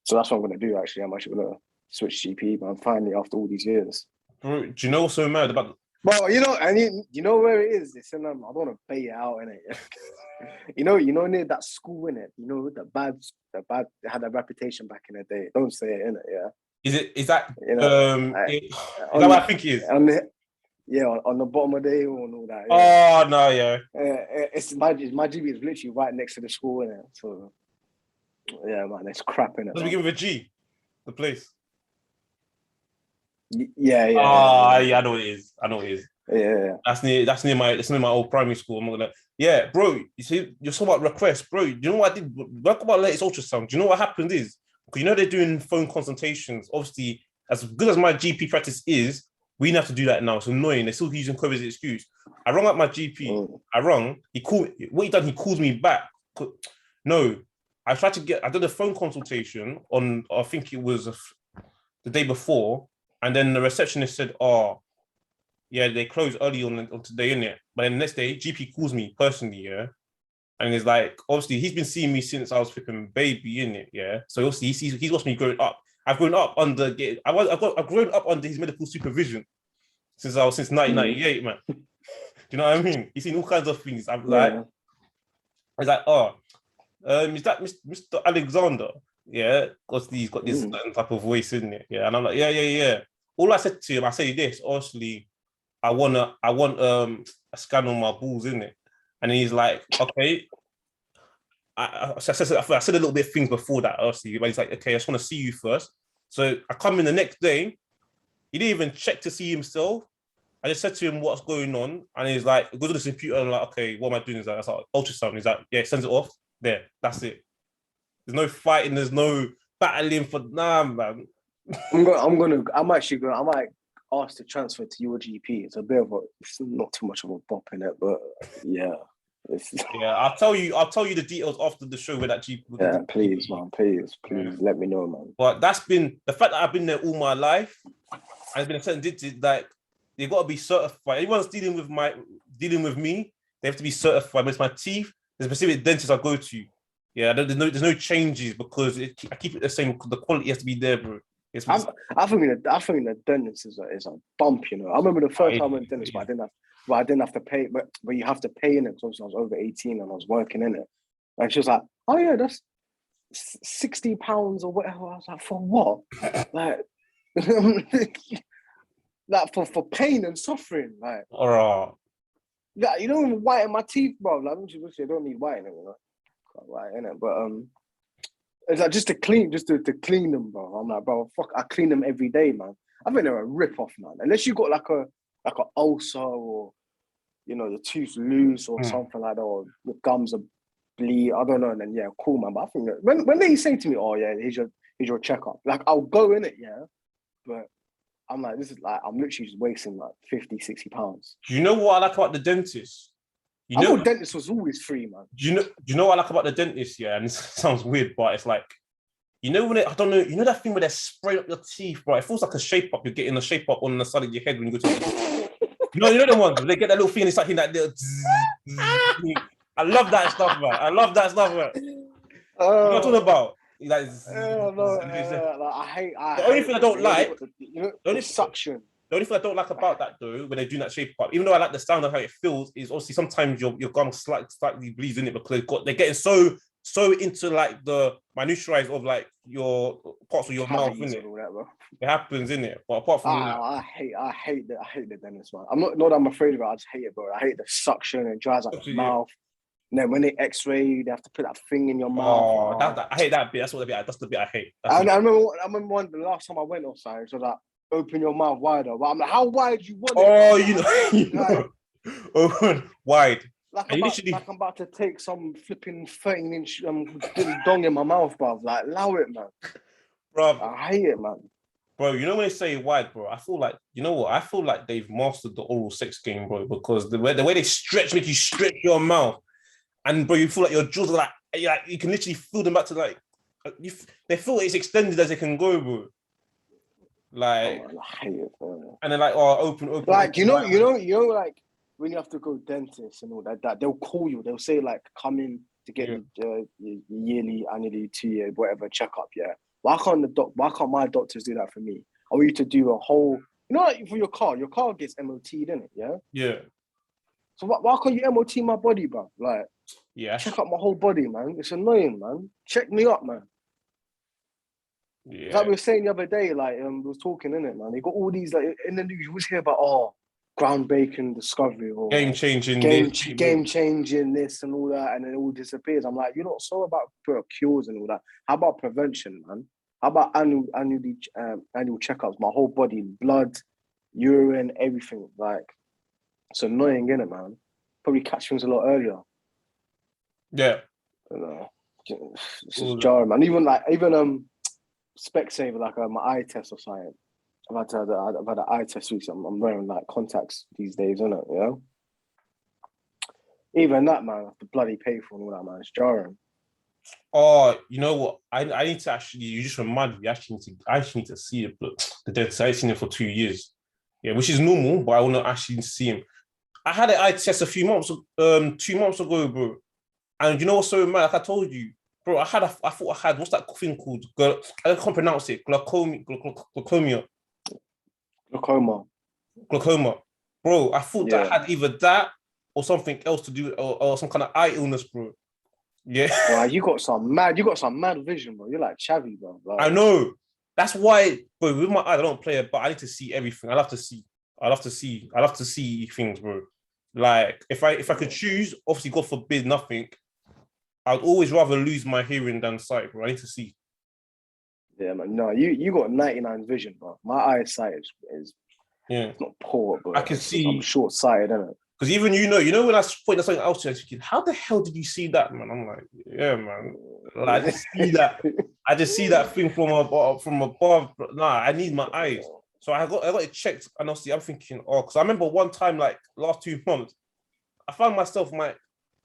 So that's what I'm going to do, actually. I'm actually going to switch GP, man, finally, after all these years. Bro, do you know what's so mad about... Well, you know where it is. It's in, I don't want to pay it out, innit? you know, near that school, innit? You know, the bad, they had a reputation back in the day. Don't say it, innit? Yeah. Is that is that what I think it is? On the bottom of the hill and all that. Yeah. Oh no, yeah. It's my GP is literally right next to the school, innit? So yeah, man, it's crap, innit? Let's begin with a G, the place. Yeah. I know what it is. Yeah. That's near my old primary school. I'm not gonna. Yeah, bro. You see, you're talking about requests, bro. Do you know what I did? Talk about latest ultrasound. Do you know what happened is because they're doing phone consultations. Obviously, as good as my GP practice is, we have to do that now. It's annoying. They're still using COVID as an excuse. I rang up my GP. I rang. He called. What he done? He calls me back. No, I did a phone consultation on. I think it was the day before. And then the receptionist said, oh, yeah, they closed early on today, innit? But then the next day, GP calls me personally, yeah? And he's like, obviously, he's been seeing me since I was flipping baby, innit, yeah? So obviously, he's watched me growing up. I've grown up under his medical supervision since 1998, man. Do you know what I mean? He's seen all kinds of things. I'm like, is that Mr. Alexander? Yeah, because he's got this certain type of voice, isn't it? Yeah, and I'm like, yeah. All I said to him, I say this, honestly, I want a scan on my balls, isn't it? And he's like, okay. I said a little bit of things before that, honestly, but he's like, okay, I just want to see you first. So I come in the next day. He didn't even check to see himself. I just said to him what's going on, and he's like, go to the computer, and I'm like, okay, what am I doing? He's like, that's like ultrasound. He's like, yeah, sends it off. There, that's it. There's no fighting. There's no battling for man. I might ask to transfer to your GP. It's not too much of a bop in it, but yeah. Yeah, I'll tell you the details after the show with that GP. Yeah, please, man, please, let me know, man. But that's been the fact that I've been there all my life, and it's been a certain digit. Like they got to be certified. Anyone's dealing with me, they have to be certified. But it's my teeth. There's a specific dentist I go to. Yeah, there's no changes because I keep it the same. The quality has to be there, bro. I think the dentist is a bump. You know, I remember the first time I went to the dentist, but I didn't have to pay. But you have to pay in it because I was over 18 and I was working in it. And she was like, "Oh yeah, that's £60 or whatever." I was like, "For what?" like for pain and suffering, like. Yeah, you don't even whiten my teeth, bro. Like, I don't need whitening, you know. Right, innit? But it's like just to clean them, bro. I'm like, bro, fuck, I clean them every day, man. I think they're a rip off, man. Unless you got like a ulcer or your tooth loose or Mm. something like that, or the gums are bleed. I don't know. And then yeah, cool, man. But I think that when they say to me, "Oh yeah, here's your checkup," like I'll go in it, yeah. But I'm like, this is like I'm literally just wasting like 50, 60 pounds. Do you know what I like about the dentist? You I know, thought dentist was always free, man. do you know what I like about the dentist? Yeah, and this sounds weird, but it's like, you know when I don't know, you know that thing where they spray up your teeth, bro. It feels like a shape up. You're getting a shape up on the side of your head when you go to. You know the ones where they get that little thing and it's like hitting that little. I love that stuff, man. I love that stuff, man. You know what I'm talking about? Like, Like, I the only hate thing I it. don't like, The the only, suction. the only thing I don't like about that though, when they're doing that shape up, even though I like the sound of how it feels, is obviously sometimes your gum slightly bleeds in it because they're getting so into like the minutiae of like your parts of your mouth, Cavities innit? and all that, bro. It happens, innit? But apart from that, I hate the dentist, man. I'm not that I'm afraid of it. I just hate it, bro. I hate the suction. It dries out the mouth. And then when they X-ray, they have to put that thing in your mouth. I hate that bit. That's the bit I hate. I remember the last time I went or something, so like open your mouth wider. But I'm like, how wide do you want it? You know, open wide. Like I'm about to take some flipping 13-inch dong in my mouth, bro. Like, allow it, man. Bro, I hate it, man. Bro, you know when they say wide, bro, I feel like, you know what? I feel like they've mastered the oral sex game, bro, because the way they make you stretch your mouth, and bro, you feel like your jaws are like you can literally feel them back to like, they feel it's extended as they can go, bro. Like, I hate it, bro. And then like, open. Like, open, you know, like when you have to go dentist and all that they'll call you. They'll say like, come in to get your yearly, annually, 2-year, whatever checkup. Yeah. Why can't my doctors do that for me? I want you to do a whole, like for your car gets MOT'd, in it, yeah? Yeah. So why can't you MOT my body, bro? Like, check out my whole body, man. It's annoying, man. Check me up, man. Yeah. Like we were saying the other day, like we was talking, in it, man. They got all these like in the news. You always hear about groundbreaking discovery or game changing this and all that, and then it all disappears. I'm like, you're not so about cures and all that. How about prevention, man? How about annual checkups? My whole body, blood, urine, everything. Like, it's annoying, isn't it, man? Probably catch things a lot earlier. Yeah. It's just jarring, man. Even Specsavers, like my eye test or something. I've had an eye test recently. I'm wearing like contacts these days, isn't it? You know? Even that, man, I have to bloody pay for and all that, man. It's jarring. Oh, you know what? I need to actually. You just reminded me. I actually need to see it. But the dentist, I've seen him for 2 years. Yeah, which is normal, but I want to actually see him. I had an eye test a few months, 2 months ago, bro. And you know what's so mad? Like I told you, bro. I thought I had what's that thing called? I can't pronounce it. Glaucoma. Bro, I thought that I had either that or something else to do, or some kind of eye illness, bro. Yeah. Wow, you got some mad vision, bro. You're like Chavi, bro. Like, I know. That's why, bro, with my eyes, I don't play it, but I need to see everything. I love to see things, bro. Like, if I could choose, obviously, God forbid, nothing, I'd always rather lose my hearing than sight, bro. I need to see. Yeah, man. No, you got 99 vision, bro. My eyesight is it's not poor, but I can see. I'm short-sighted, isn't it? Because even when I pointed at something else, I was thinking, how the hell did you see that, man? I'm like, yeah, man. Like, I just see that. I just see that thing from above. Nah, I need my eyes. So I got it checked, and obviously I'm thinking, because I remember one time, like last 2 months, I found myself it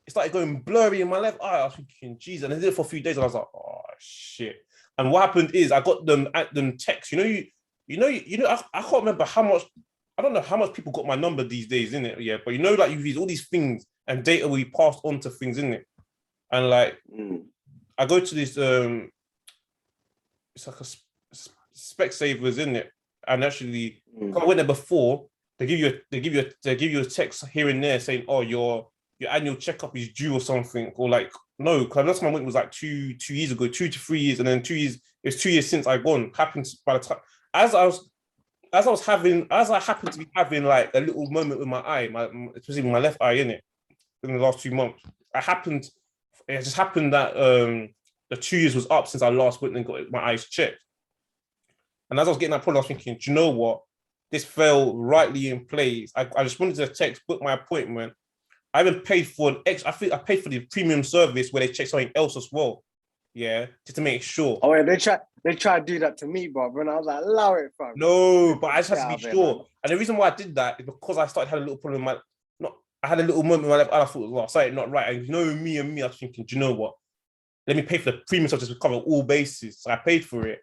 started going blurry in my left eye. I was thinking, geez, and I did it for a few days, and I was like, oh shit. And what happened is I got them text. I can't remember how much. I don't know how much people got my number these days, innit? Yeah, but like you use all these things and data we passed on to things, innit? And like, I go to this, it's like a Specsavers, innit? And actually, I went there before. They give you a text here and there saying, oh, your annual checkup is due or something, or like no, because last time I went was like 2 years ago, 2 to 3 years, and then 2 years. It's 2 years since I gone. Happened by the time as I happened to be having like a little moment with my eye, especially my left eye, in it, in the last 2 months. It just happened that the 2 years was up since I last went and got my eyes checked. And as I was getting that problem, I was thinking, do you know what? this fell rightly in place. I just wanted to text, book my appointment. I even paid for I think I paid for the premium service where they check something else as well. Yeah, just to make sure. Oh yeah, they try to do that to me, bro. And I was like, allow it, fam. No, but I just had to be Get out of sure. here, man. And the reason why I did that is because I started having a little problem with I had a little moment in my life, and I thought, well, something not right. And me, I was thinking, do you know what? Let me pay for the premium service to cover all bases. So I paid for it.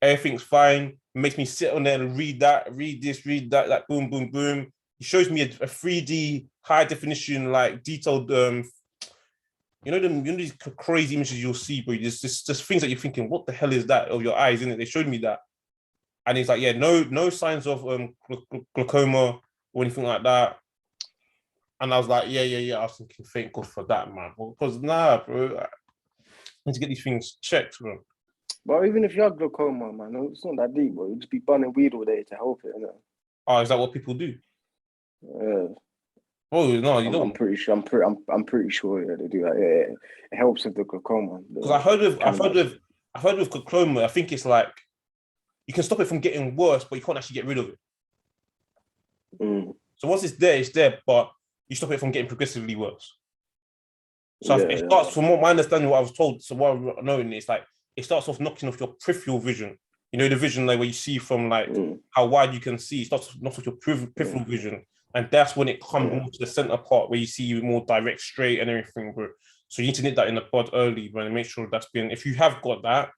Everything's fine. It makes me sit on there and read this, read that, like boom, boom, boom. He shows me a 3D high definition, like detailed these crazy images you'll see, but just things that you're thinking, what the hell is that of your eyes, innit? They showed me that. And he's like, yeah, no signs of glaucoma or anything like that. And I was like, yeah. I was thinking, thank God for that, man. Because bro, I need to get these things checked, bro. But even if you have glaucoma, man, it's not that deep, bro. You just be burning weed all day to help it, innit? Oh, is that what people do? Yeah. Oh no, you don't. I'm pretty sure. I'm pretty sure. Yeah, they do that. Yeah. It helps with the glaucoma. Because I've heard of glaucoma. I think it's like you can stop it from getting worse, but you can't actually get rid of it. Mm. So once it's there, but you stop it from getting progressively worse. So it starts, from what my understanding, what I was told, so what I'm knowing is like it starts off knocking off your peripheral vision. You know, the vision like where you see from like how wide you can see. It starts to knock off your peripheral vision. And that's when it comes more to the center part where you see more direct, straight and everything, bro. So you need to nip that in the bud early, bro, and make sure that's been, if you have got that,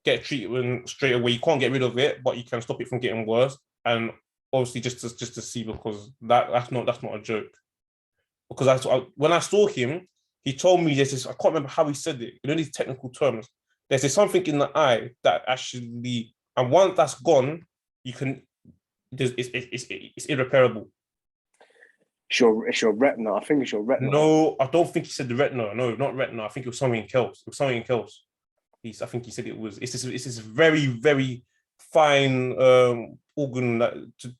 get treatment straight away. You can't get rid of it, but you can stop it from getting worse. And obviously just to see, because that's not a joke. Because when I saw him, he told me this, I can't remember how he said it, these technical terms. There's something in the eye that actually, and once that's gone, you can, it's irreparable. It's your retina. I think it's your retina. No, I don't think he said the retina. No, not retina. I think it was something else. I think he said it was. It's this very, very fine organ that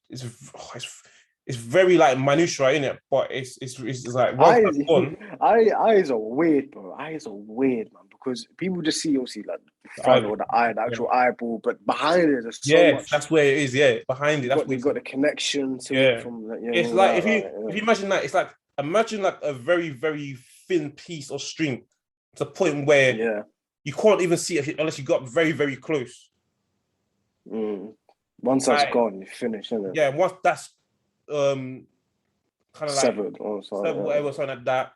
it's very like minutiae in it, but it's like eyes are weird, bro. Eyes are weird, man, because people just see obviously like the front or the eye, the actual eyeball, but behind it there's so much. That's where it is. Yeah, behind it. That's where you got the connection to it from. It's like if you imagine that, it's like imagine like a very, very thin piece of string to the point where you can't even see it unless you got very, very close. Once that's gone, you finish, isn't it? Yeah, once that's kind of like severed or something, whatever, something like that.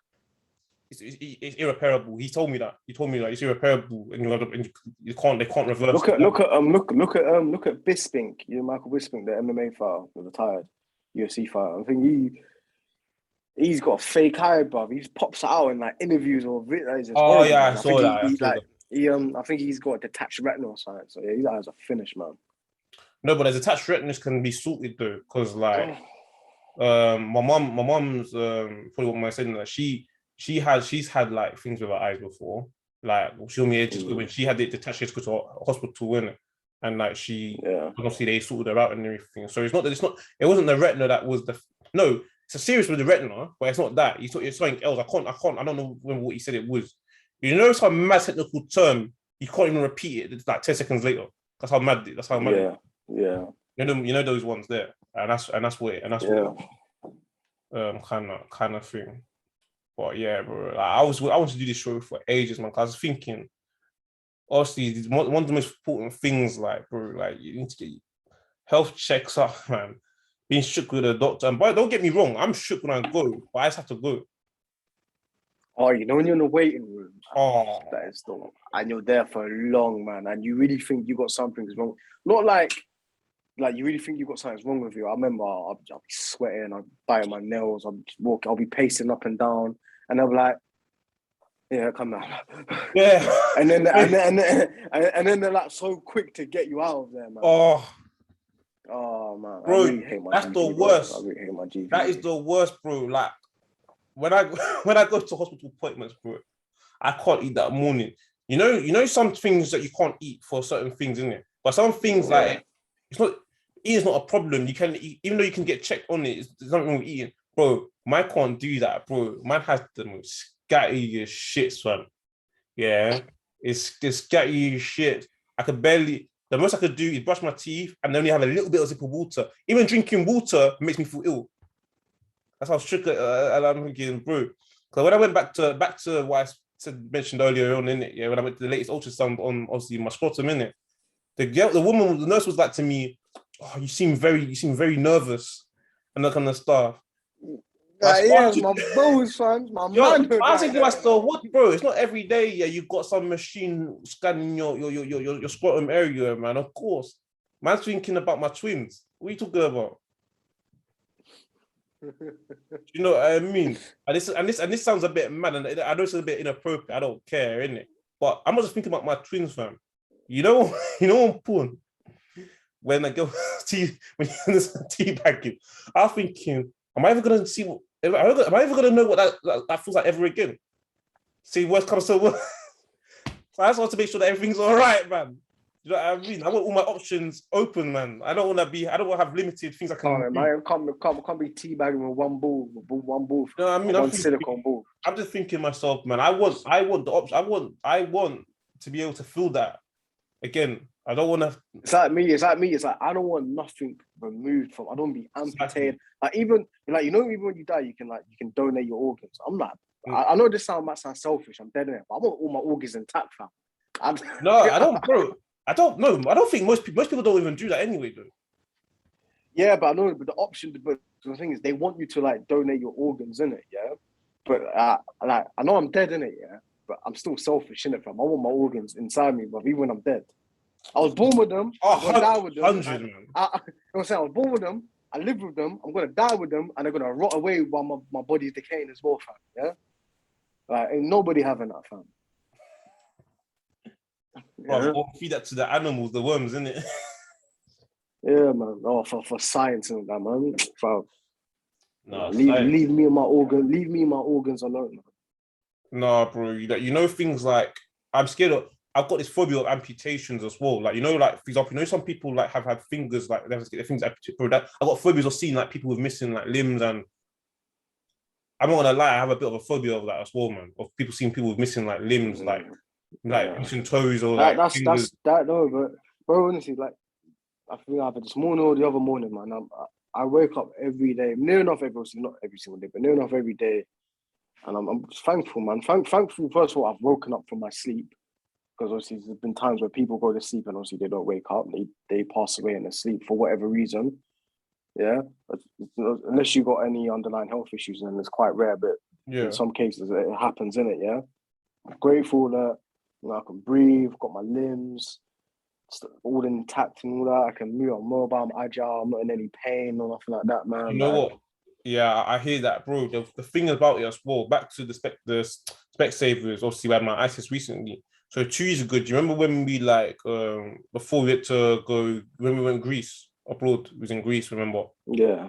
It's irreparable. He told me that. It's irreparable, and they can't reverse. Look at Bisping. Michael Bisping, the MMA fighter, the retired UFC fighter. I think he's got a fake eye, bruv. He just pops out in like interviews or videos. I saw that. I think he's got a detached retina or something. So his eyes are finished, man. No, but there's attached retinas can be sorted though, because like my mom's probably what am I saying that she's had like things with her eyes before. Like she told me when she had it detached, she had to go to a hospital, innit? And like obviously they sorted her out and everything. So it wasn't the retina that was it's a serious with the retina, but it's not that. It's something else. I don't know what he said it was. You know some mad technical term, you can't even repeat it. It's like 10 seconds later. That's how mad it is. Yeah. You know those ones there. And that's what kind of thing. But yeah, bro. Like, I want to do this show for ages, man. Cause I was thinking, obviously, one of the most important things, like, bro, like you need to get health checks up, man. Being shook with a doctor. But don't get me wrong, I'm shook when I go, but I just have to go. Oh, you know when you're in the waiting room, that is and you're there for long, man, and you really think you got something wrong. Not like you really think you got something wrong with you. I remember I'll be sweating, I'll bite my nails, I'll be pacing up and down, and they'll be like, "Yeah, come down." Yeah, and then they're like so quick to get you out of there, man. Oh man, bro, I really hate my that's GP, the worst. I really hate my GP. That is the worst, bro. Like when I go to hospital appointments, bro, I can't eat that morning. You know some things that you can't eat for certain things, isn't it? But some things like eating's not a problem. You can eat, even though you can get checked on it. There's nothing wrong with eating, bro. Mine can't do that, bro. Mine has the most scatty shit, son. Yeah, it's scatty shit. I could barely. The most I could do is brush my teeth and only have a little bit of sip of water. Even drinking water makes me feel ill. That's how strict and I'm thinking, bro. Because when I went back to what I mentioned earlier on, in it, yeah, when I went to the latest ultrasound on obviously my scrotum, in it, the nurse was like to me, "Oh, you seem very nervous," and that kind of stuff. Yeah, my balls, fam. My man. I was thinking to myself, what, bro? It's not every day. Yeah, you've got some machine scanning your scrotum area, man. Of course, man's thinking about my twins. What are you talking about? You know what I mean? And this sounds a bit mad, and I know it's a bit inappropriate. I don't care, innit? But I'm not just thinking about my twins, fam. You know, on porn when a girl when you're teabagging, I'm thinking, am I ever gonna see? Am I ever gonna know what that feels like ever again? See, worst comes to worst. So I just want to make sure that everything's all right, man. You know what I mean? I want all my options open, man. I don't want to have limited things I can do. Man, can't be teabagging with one ball. You know what I mean? One silicone ball. I'm just thinking myself, man. I want the option. I want to be able to feel that again. I don't want to. It's like me. It's like I don't want nothing removed from. I don't want to be amputated. Exactly. Like even when you die, you can donate your organs. I'm not. I know this might sound selfish. I'm dead in it, but I want all my organs intact, fam. No, I don't, bro. I don't know. I don't think most people don't even do that anyway, though. Yeah, but I know. But the thing is, they want you to like donate your organs in it. Yeah, but I know I'm dead in it. Yeah, but I'm still selfish in it, fam. I want my organs inside me, but even when I'm dead. I was born with them. I'm gonna die with them. 100, man. I was saying I was born with them. I live with them. I'm gonna die with them, and they're gonna rot away while my body's decaying as well, fam. Yeah, like ain't nobody having that, fam. Yeah. Bro, feed that to the animals, the worms, innit? Yeah, man. Oh, for science and that, man. Fam. No, leave me and my organs. Leave me and my organs alone, man. No, bro. You know things like I'm scared of. I've got this phobia of amputations as well. Like, like, for example, some people like have had fingers, like they have to get their fingers amputated. Bro, I've got phobias of seeing like people with missing like limbs, and I'm not gonna lie, I have a bit of a phobia of that as well, man. Of people seeing people with missing like limbs, like missing toes or like fingers. But bro, honestly, like I feel either this morning or the other morning, man. I wake up every day, near enough not every single day, but near enough every day, and I'm thankful, man. Thankful first of all, I've woken up from my sleep. Because obviously there's been times where people go to sleep and obviously they don't wake up. They pass away in their sleep for whatever reason. Yeah. Unless you got any underlying health issues, and it's quite rare, but in some cases it happens, innit? Yeah. I'm grateful that I can breathe, got my limbs all intact and all that. I can move, I'm mobile, I'm agile, I'm not in any pain or nothing like that, man. You know what? Yeah, I hear that, bro. The thing about it as well, back to the Specsavers, obviously we had my ISIS recently. So 2 years ago, do you remember when we before we had to go, when we went Greece, abroad, we was in Greece, remember? Yeah.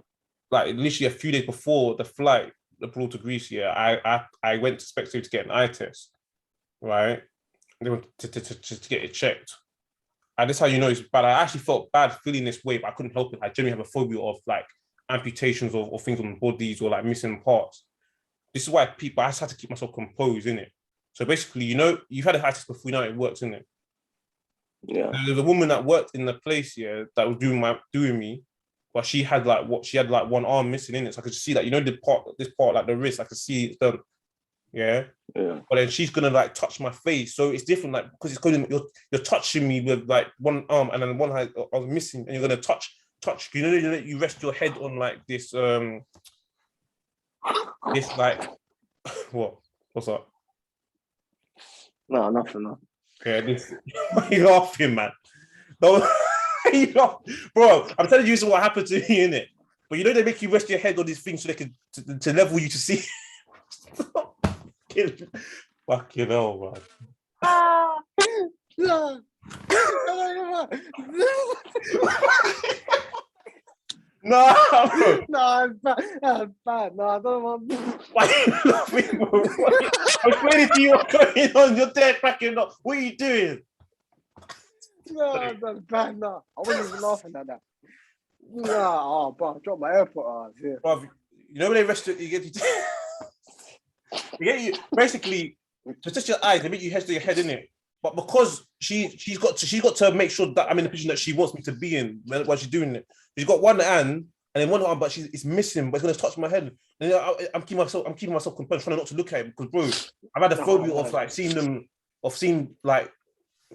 Like literally a few days before the flight abroad to Greece, yeah, I went to Specsavers to get an eye test, right? They went to get it checked. And this is how you know it's bad. I actually felt bad feeling this way, but I couldn't help it. I genuinely have a phobia of like amputations or things on bodies or like missing parts. This is why I just had to keep myself composed, innit? So basically, you've had a eye test before, you know it works, innit? Yeah. There's a woman that worked in the place, yeah, that was doing me, but she had like one arm missing in it. So I could see that, this part, like the wrist, I could see it's done. Yeah. Yeah. But then she's gonna like touch my face. So it's different, like, because it's going, you're touching me with like one arm and then one hand I was missing, and you're gonna touch, you rest your head on like this like what's up? No, nothing. No. Yeah, this. Why are you laughing, man? No, bro. I'm telling you, this is what happened to me, innit? But they make you rest your head on these things so they can to level you to see. Fucking hell, man. No. No, it's bad. No, I don't want. Why are you laughing, bro? I'm explaining to you what's going on. You're dead cracking up. What are you doing? No, that's bad. No, I wasn't even laughing at that. No, bro, I dropped my AirPod. Yeah. Bro, when they rest it, you get you basically to touch your eyes, they make you rest your head in it. But because she's got to make sure that I'm in the position that she wants me to be in while she's doing it. She's got one hand and then one arm, but it's missing, but it's gonna touch my head. And I'm keeping myself composed, trying not to look at it because, bro, I've had a phobia of like seeing like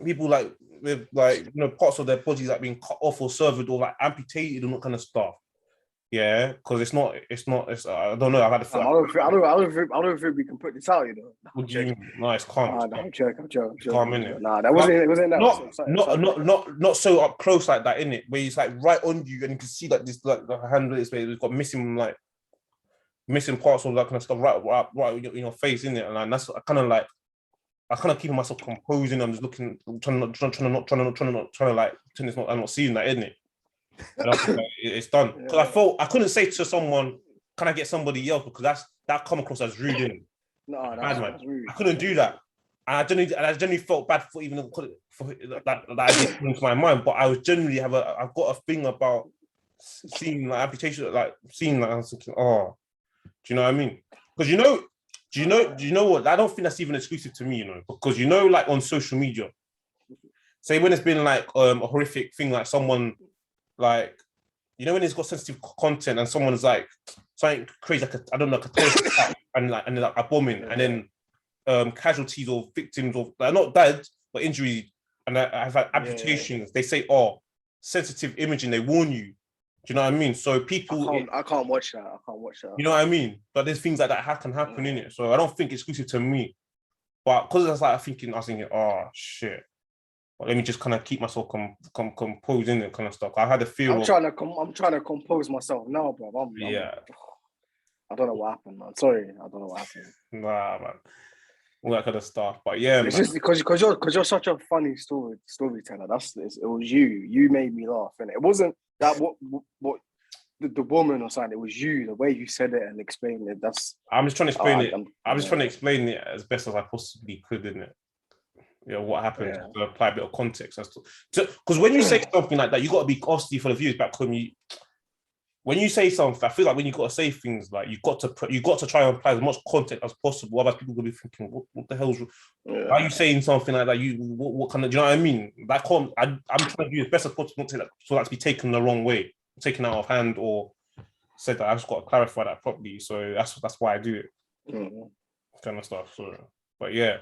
people like with like parts of their bodies like being cut off or severed or like amputated and that kind of stuff. Yeah, because it's not. I don't know. I've had a. I don't think we can put this out. What do you mean? No, it's calm. I'm joking. Calm, innit? Nah, that wasn't that. Not so up close like that, innit? Where it's like right on you and you can see like this, like the hand is where it's got missing parts of that kind of stuff right in your face, innit? And that's kind of keeping myself composed, and I'm just looking, trying to like pretend I'm not seeing that, innit? It's done. Because I couldn't say to someone, "Can I get somebody else?" Because that come across as rude, innit? No, that's rude. I couldn't do that. And I genuinely felt bad for even for that I didn't come into my mind. But I was genuinely I've got a thing about seeing like amputation, like seeing that. I was thinking, oh, do you know what I mean? Because do you know what? I don't think that's even exclusive to me, because like on social media, say when it's been like a horrific thing, like someone like, when it's got sensitive content and someone's like something crazy, like a terrorist attack and like a bombing, and then casualties or victims of like not dead but injuries, and I've had amputations. They say, oh, sensitive imaging. They warn you. Do you know what I mean? So people, I can't watch that. You know what I mean? But there's things like that can happen in it. So I don't think it's exclusive to me. But because that's like I was thinking, oh shit. But let me just kind of keep myself composed in it kind of stuff. I had a feel. I'm trying to compose myself now, bro. I don't know what happened, man. Sorry, I don't know what happened. Nah, man. All that kind of stuff. But yeah, it's just because you're such a funny storyteller. It was you. You made me laugh, and it wasn't that what the woman or something. It was you, the way you said it and explained it. I'm just trying to explain it. I'm just trying to explain it as best as I possibly could, innit? What happened, to apply a bit of context as to because when you say something like that, you got to be costly for the viewers back home. When you say something, I feel like when you got to say things like you got to try and apply as much context as possible. Otherwise, people will be thinking, "What the hell's? Why are you saying something like that? What kind of? Do you know what I mean? That I'm trying to do as best as possible not so that to be taken the wrong way, taken out of hand, or said that. I just got to clarify that properly. So that's why I do it, kind of stuff. So. But yeah.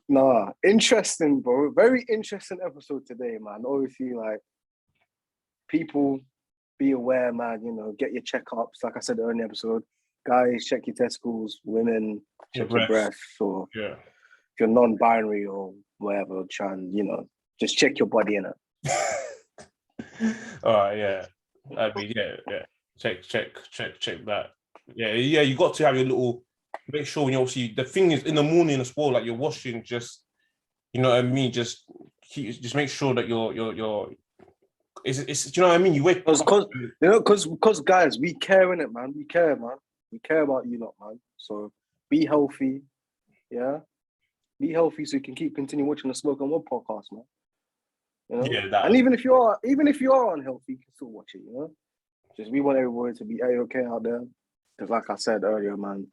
Nah, interesting, bro. Very interesting episode today, man. Obviously, like, people be aware, man. Get your checkups. Like I said earlier in the episode, guys, check your testicles. Women, check your breasts. Or if you're non-binary or whatever, just check your body in it. Yeah. I mean, yeah. Check that. Yeah. You got to have your little. Make sure when you obviously the thing is in the morning as well, like you're washing, just you know what I mean. Just make sure that you're. It's do you know what I mean? You wake because guys, we care in it, man. We care, man. We care about you lot, man. So be healthy, yeah. Be healthy so you can continue watching the Smoke and Wood podcast, man. Yeah, and even if you are unhealthy, you can still watch it. Just we want everybody to be okay out there, because like I said earlier, man.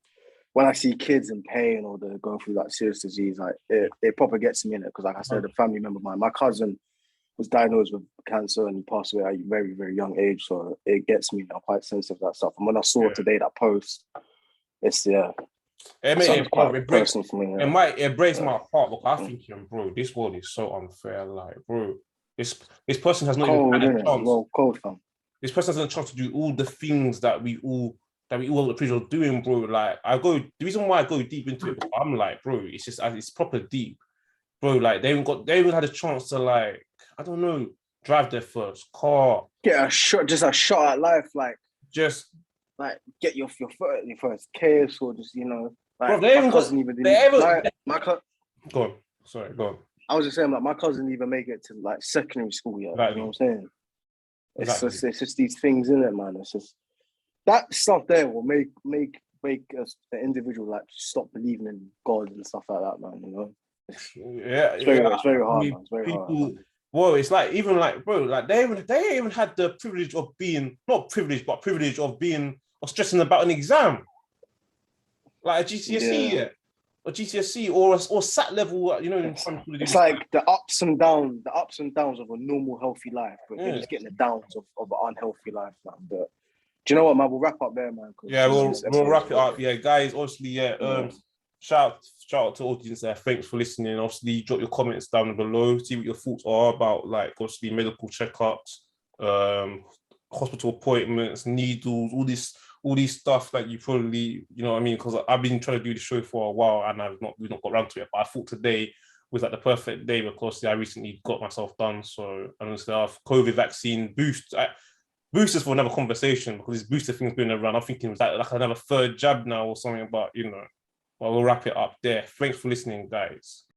When I see kids in pain or they're going through like serious disease, like it proper gets me in it. Because like I said, a family member of mine, my cousin was diagnosed with cancer and he passed away at a very, very young age. So it gets me. I'm quite sensitive to that stuff. And when I saw today that post, it's it breaks my heart. Look, I'm thinking, bro, this world is so unfair. Like, bro, this person has not even had a chance. Well, cold, fam. This person has not a chance to do all the things that we all appreciate doing, bro. Like the reason why I go deep into it, I'm like, bro, it's proper deep, bro. Like they even had a chance to, like, I don't know, drive their first car, get a shot at life, like just like get your first kiss, or just like, bro, my cousin even Go on, sorry, go on. I was just saying, like, my cousin didn't even make it to like secondary school yet. Exactly. You know what I'm saying? It's just these things in it, man. It's just. That stuff there will make us the individual like stop believing in God and stuff like that, man. It's very hard, man. It's very hard. Well, it's like even like, bro, like they even had the privilege of being of stressing about an exam, like a GCSE. a GCSE or SAT level, you know, in primary school. It's like the ups and downs of a normal healthy life, but you're Yeah. just getting the downs of an unhealthy life, man. But do you know what, man? We'll wrap up there, man. Yeah, we'll wrap it up. Yeah, guys, obviously, shout out to the audience there. Thanks for listening. Obviously, drop your comments down below. See what your thoughts are about, like, obviously, medical checkups, hospital appointments, needles, all these stuff that you probably, you know what I mean? Because I've been trying to do the show for a while and we've not got around to it. But I thought today was like the perfect day because I recently got myself done. So, and stuff, COVID vaccine boost. Boosters for another conversation because this booster thing's been around. I'm thinking it was like another third jab now or something, but you know, well, we'll wrap it up there. Thanks for listening, guys.